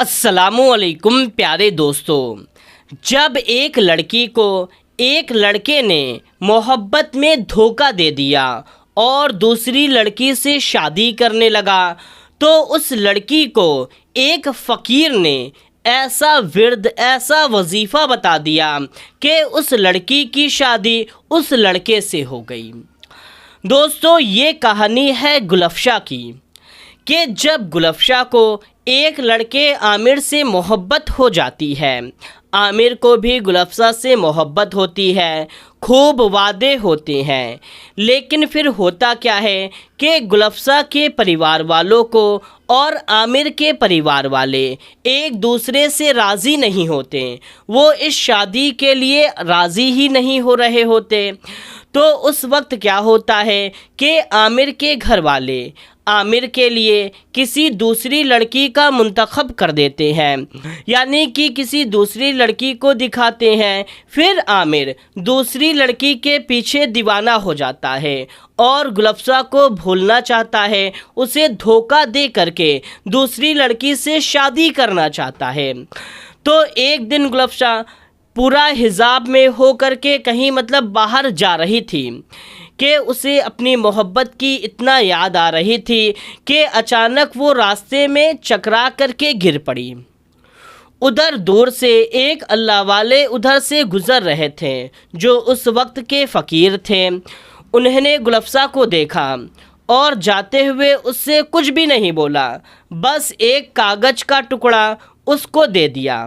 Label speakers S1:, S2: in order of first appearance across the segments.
S1: अस्सलामुअलैकुम प्यारे दोस्तों। जब एक लड़की को एक लड़के ने मोहब्बत में धोखा दे दिया और दूसरी लड़की से शादी करने लगा, तो उस लड़की को एक फ़कीर ने ऐसा विर्द, ऐसा वजीफ़ा बता दिया कि उस लड़की की शादी उस लड़के से हो गई। दोस्तों, ये कहानी है गुलफशा की कि जब गुलफशा को एक लड़के आमिर से मोहब्बत हो जाती है, आमिर को भी गुलफशा से मोहब्बत होती है, खूब वादे होते हैं, लेकिन फिर होता क्या है कि गुलफशा के परिवार वालों को और आमिर के परिवार वाले एक दूसरे से राज़ी नहीं होते। वो इस शादी के लिए राज़ी ही नहीं हो रहे होते। तो उस वक्त क्या होता है कि आमिर के घर वाले आमिर के लिए किसी दूसरी लड़की का मुंतखब कर देते हैं, यानी कि किसी दूसरी लड़की को दिखाते हैं। फिर आमिर दूसरी लड़की के पीछे दीवाना हो जाता है और गुलफशा को भूलना चाहता है, उसे धोखा दे करके दूसरी लड़की से शादी करना चाहता है। तो एक दिन गुलफशा पूरा हिजाब में हो कर के कहीं बाहर जा रही थी कि उसे अपनी मोहब्बत की इतना याद आ रही थी कि अचानक वो रास्ते में चकरा करके गिर पड़ी। उधर दूर से एक अल्लाह वाले उधर से गुज़र रहे थे जो उस वक्त के फ़कीर थे। उन्होंने गुलफशा को देखा और जाते हुए उससे कुछ भी नहीं बोला, बस एक कागज़ का टुकड़ा उसको दे दिया।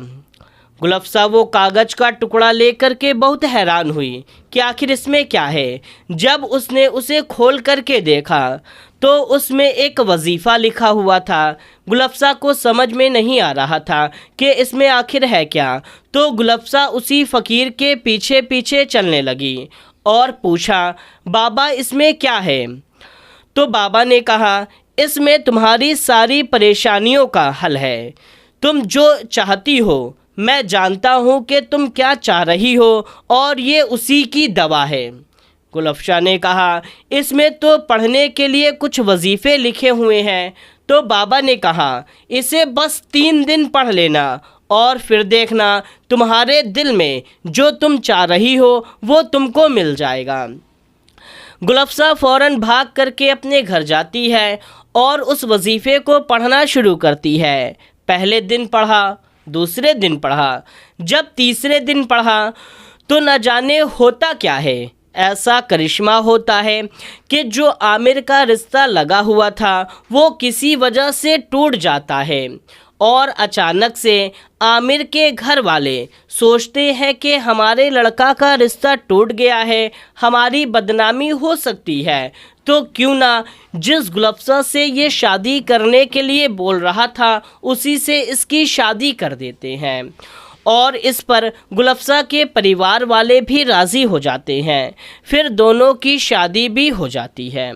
S1: गुलफशा वो कागज़ का टुकड़ा लेकर के बहुत हैरान हुई कि आखिर इसमें क्या है। जब उसने उसे खोल करके देखा तो उसमें एक वजीफ़ा लिखा हुआ था। गुलफशा को समझ में नहीं आ रहा था कि इसमें आखिर है क्या। तो गुलफशा उसी फ़कीर के पीछे पीछे चलने लगी और पूछा, बाबा इसमें क्या है? तो बाबा ने कहा, इसमें तुम्हारी सारी परेशानियों का हल है। तुम जो चाहती हो, मैं जानता हूँ कि तुम क्या चाह रही हो और ये उसी की दवा है। गुलफशा ने कहा, इसमें तो पढ़ने के लिए कुछ वजीफ़े लिखे हुए हैं। तो बाबा ने कहा, इसे बस 3 दिन पढ़ लेना और फिर देखना तुम्हारे दिल में जो तुम चाह रही हो वो तुमको मिल जाएगा। गुलफशा फ़ौरन भाग करके अपने घर जाती है और उस वजीफ़े को पढ़ना शुरू करती है। पहले दिन पढ़ा, दूसरे दिन पढ़ा, जब तीसरे दिन पढ़ा तो न जाने होता क्या है, ऐसा करिश्मा होता है कि जो आमिर का रिश्ता लगा हुआ था वो किसी वजह से टूट जाता है और अचानक से आमिर के घर वाले सोचते हैं कि हमारे लड़का का रिश्ता टूट गया है, हमारी बदनामी हो सकती है, तो क्यों ना जिस गुलफशा से ये शादी करने के लिए बोल रहा था उसी से इसकी शादी कर देते हैं। और इस पर गुलफशा के परिवार वाले भी राज़ी हो जाते हैं। फिर दोनों की शादी भी हो जाती है।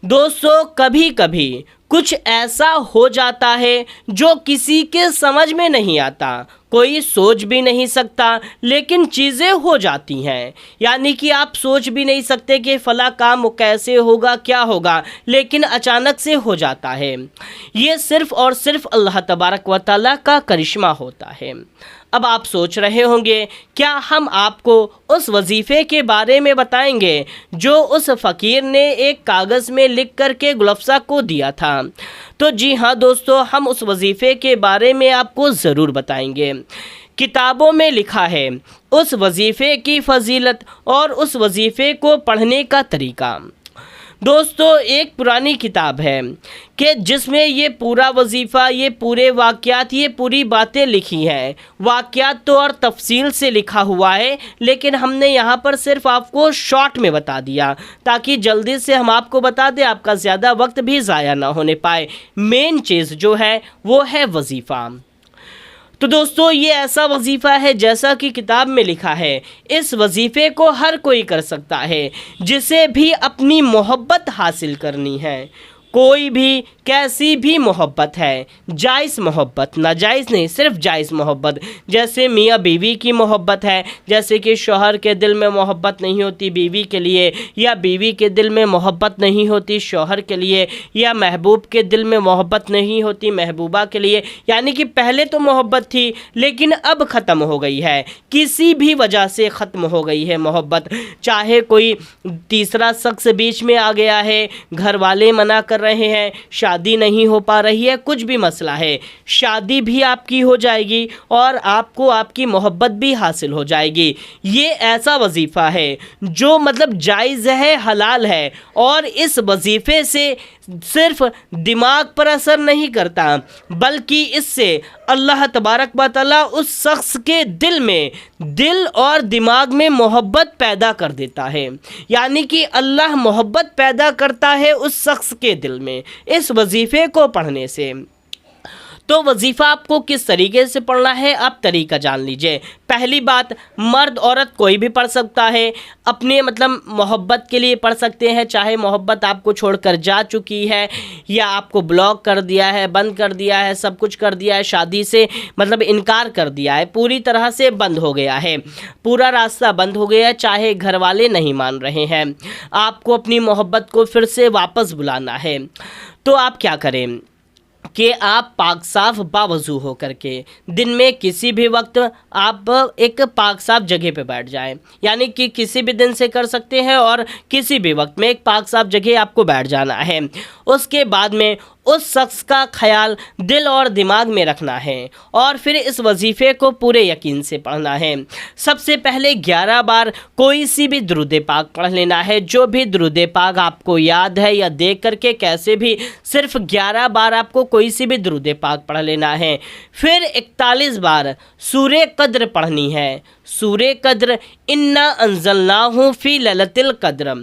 S1: दोस्तों, कभी कभी कुछ ऐसा हो जाता है जो किसी के समझ में नहीं आता, कोई सोच भी नहीं सकता, लेकिन चीज़ें हो जाती हैं। यानी कि आप सोच भी नहीं सकते कि फ़ला काम कैसे होगा, क्या होगा, लेकिन अचानक से हो जाता है। ये सिर्फ़ और सिर्फ अल्लाह तबारक व तआला का करिश्मा होता है। अब आप सोच रहे होंगे, क्या हम आपको उस वजीफ़े के बारे में बताएंगे जो उस फ़कीर ने एक कागज़ में लिख कर के गुलफशा को दिया था? तो जी हाँ दोस्तों, हम उस वजीफ़े के बारे में आपको ज़रूर बताएंगे। किताबों में लिखा है उस वजीफ़े की फ़जीलत और उस वजीफ़े को पढ़ने का तरीका। दोस्तों, एक पुरानी किताब है कि जिसमें ये पूरा वजीफ़ा, ये पूरे वाक़यात, ये पूरी बातें लिखी हैं। वाक़यात तो और तफसील से लिखा हुआ है, लेकिन हमने यहाँ पर सिर्फ आपको शॉर्ट में बता दिया ताकि जल्दी से हम आपको बता दें, आपका ज़्यादा वक्त भी ज़ाया ना होने पाए। मेन चीज़ जो है वो है वजीफ़ा। तो दोस्तों, ये ऐसा वजीफ़ा है जैसा कि किताब में लिखा है, इस वजीफ़े को हर कोई कर सकता है जिसे भी अपनी मोहब्बत हासिल करनी है। कोई भी कैसी भी मोहब्बत है, जायज़ मोहब्बत, नाजायज़ नहीं, सिर्फ जायज़ मोहब्बत, जैसे मियाँ बीवी की मोहब्बत है, जैसे कि शौहर के दिल में मोहब्बत नहीं होती बीवी के लिए, या बीवी के दिल में मोहब्बत नहीं होती शौहर के लिए, या महबूब के दिल में मोहब्बत नहीं होती महबूबा के लिए। यानी कि पहले तो मोहब्बत थी लेकिन अब ख़त्म हो गई है, किसी भी वजह से ख़त्म हो गई है मोहब्बत। चाहे कोई तीसरा शख्स बीच में आ गया है, घर वाले मना कर रहे हैं, शादी नहीं हो पा रही है, कुछ भी मसला है, शादी भी आपकी हो जाएगी और आपको आपकी मोहब्बत भी हासिल हो जाएगी। ये ऐसा वजीफ़ा है जो मतलब जायज़ है, हलाल है, और इस वजीफ़े से सिर्फ दिमाग पर असर नहीं करता बल्कि इससे अल्लाह तबारक व तआला उस शख्स के दिल और दिमाग में मोहब्बत पैदा कर देता है। यानी कि अल्लाह मोहब्बत पैदा करता है उस शख्स के दिल में इस वजीफ़े को पढ़ने से। तो वजीफ़ा आपको किस तरीके से पढ़ना है, आप तरीका जान लीजिए। पहली बात, मर्द औरत कोई भी पढ़ सकता है, अपने मतलब मोहब्बत के लिए पढ़ सकते हैं, चाहे मोहब्बत आपको छोड़कर जा चुकी है या आपको ब्लॉक कर दिया है, बंद कर दिया है, सब कुछ कर दिया है, शादी से मतलब इनकार कर दिया है, पूरी तरह से बंद हो गया है, पूरा रास्ता बंद हो गया है, चाहे घर वाले नहीं मान रहे हैं, आपको अपनी मोहब्बत को फिर से वापस बुलाना है। तो आप क्या करें कि आप पाक साफ बावजू हो करके दिन में किसी भी वक्त आप एक पाक साफ जगह पे बैठ जाएं। यानी कि किसी भी दिन से कर सकते हैं और किसी भी वक्त में एक पाक साफ जगह आपको बैठ जाना है। उसके बाद में उस शख्स का ख्याल दिल और दिमाग में रखना है और फिर इस वजीफ़े को पूरे यकीन से पढ़ना है। सबसे पहले 11 बार कोई सी भी दुरूद पाक पढ़ लेना है, जो भी दुरूद पाक आपको याद है या देख करके कैसे भी सिर्फ 11 बार आपको कोई सी भी दुरूद पाक पढ़ लेना है। फिर 41 बार सूरे कद्र पढ़नी है। सूरे कद्र, इन्ना अंज़लनाहु फ़ी लैलतिल क़द्र,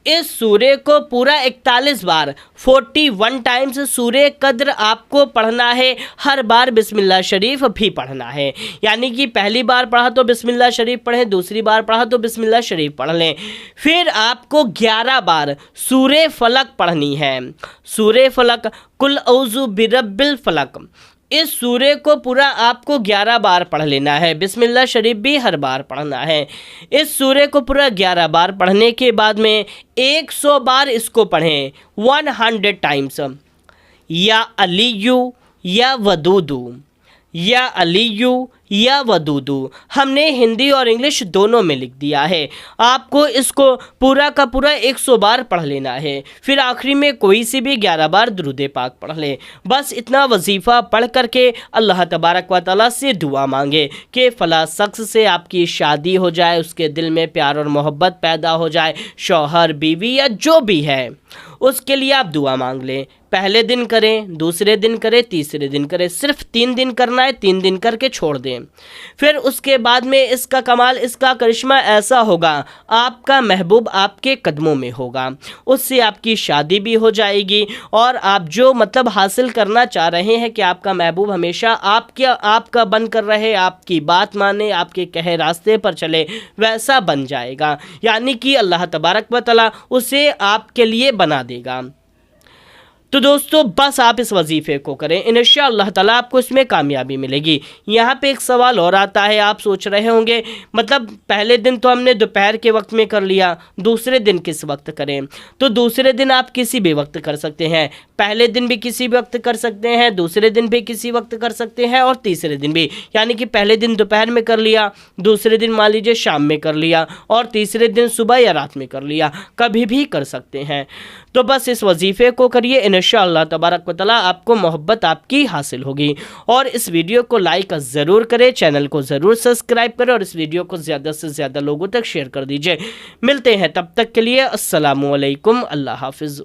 S1: इस सूरे को पूरा 41 बार 41 टाइम्स सूरे कद्र आपको पढ़ना है। हर बार बिस्मिल्लाह शरीफ भी पढ़ना है। यानी कि पहली बार पढ़ा तो बिस्मिल्लाह शरीफ पढ़ें, दूसरी बार पढ़ा तो बिस्मिल्लाह शरीफ पढ़ लें। फिर आपको 11 बार सूरे फलक पढ़नी है। सूरे फलक, कुल औज़ु बिरब्बिल फलक, इस सूरे को पूरा आपको 11 बार पढ़ लेना है। बिस्मिल्लाह शरीफ भी हर बार पढ़ना है। इस सूरे को पूरा 11 बार पढ़ने के बाद में 100 बार इसको पढ़ें, 100 टाइम्स। या अलीयू या वदूदू, या अलीयू या वदूदू, हमने हिंदी और इंग्लिश दोनों में लिख दिया है। आपको इसको पूरा का पूरा 100 बार पढ़ लेना है। फिर आखिरी में कोई सी भी 11 बार दुरूद पाक पढ़ लें। बस इतना वजीफ़ा पढ़ करके अल्लाह तबारक व तआला से दुआ मांगे कि फ़ला शख्स से आपकी शादी हो जाए, उसके दिल में प्यार और मोहब्बत पैदा हो जाए, शौहर बीवी या जो भी है उसके लिए आप दुआ मांग लें। पहले दिन करें, दूसरे दिन करें, तीसरे दिन करें, सिर्फ 3 दिन करना है, 3 दिन करके छोड़ दें। फिर उसके बाद में इसका कमाल, इसका करिश्मा ऐसा होगा, आपका महबूब आपके कदमों में होगा, उससे आपकी शादी भी हो जाएगी और आप जो मतलब हासिल करना चाह रहे हैं कि आपका महबूब हमेशा आपका बन कर रहे, आपकी बात माने, आपके कहे रास्ते पर चले, वैसा बन जाएगा। यानी कि अल्लाह तबारक व तआला उसे आपके लिए बना देगा। तो दोस्तों बस आप इस वजीफ़े को करें, इंशाअल्लाह ताला आपको इसमें कामयाबी मिलेगी। यहाँ पे एक सवाल और आता है, आप सोच रहे होंगे मतलब पहले दिन तो हमने दोपहर के वक्त में कर लिया, दूसरे दिन किस वक्त करें? तो दूसरे दिन आप किसी भी वक्त कर सकते हैं, पहले दिन भी किसी भी वक्त कर सकते हैं, दूसरे दिन भी किसी वक्त कर सकते हैं और तीसरे दिन भी। यानी कि पहले दिन दोपहर में कर लिया, दूसरे दिन मान लीजिए शाम में कर लिया और तीसरे दिन सुबह या रात में कर लिया, कभी भी कर सकते हैं। तो बस इस वजीफ़े को करिए, इंशाअल्लाह तबारक व तआला आपको मोहब्बत आपकी हासिल होगी। और इस वीडियो को लाइक ज़रूर करें, चैनल को ज़रूर सब्सक्राइब करें और इस वीडियो को ज़्यादा से ज़्यादा लोगों तक शेयर कर दीजिए। मिलते हैं तब तक के लिए, अस्सलामु अलैकुम, अल्लाह हाफिज़।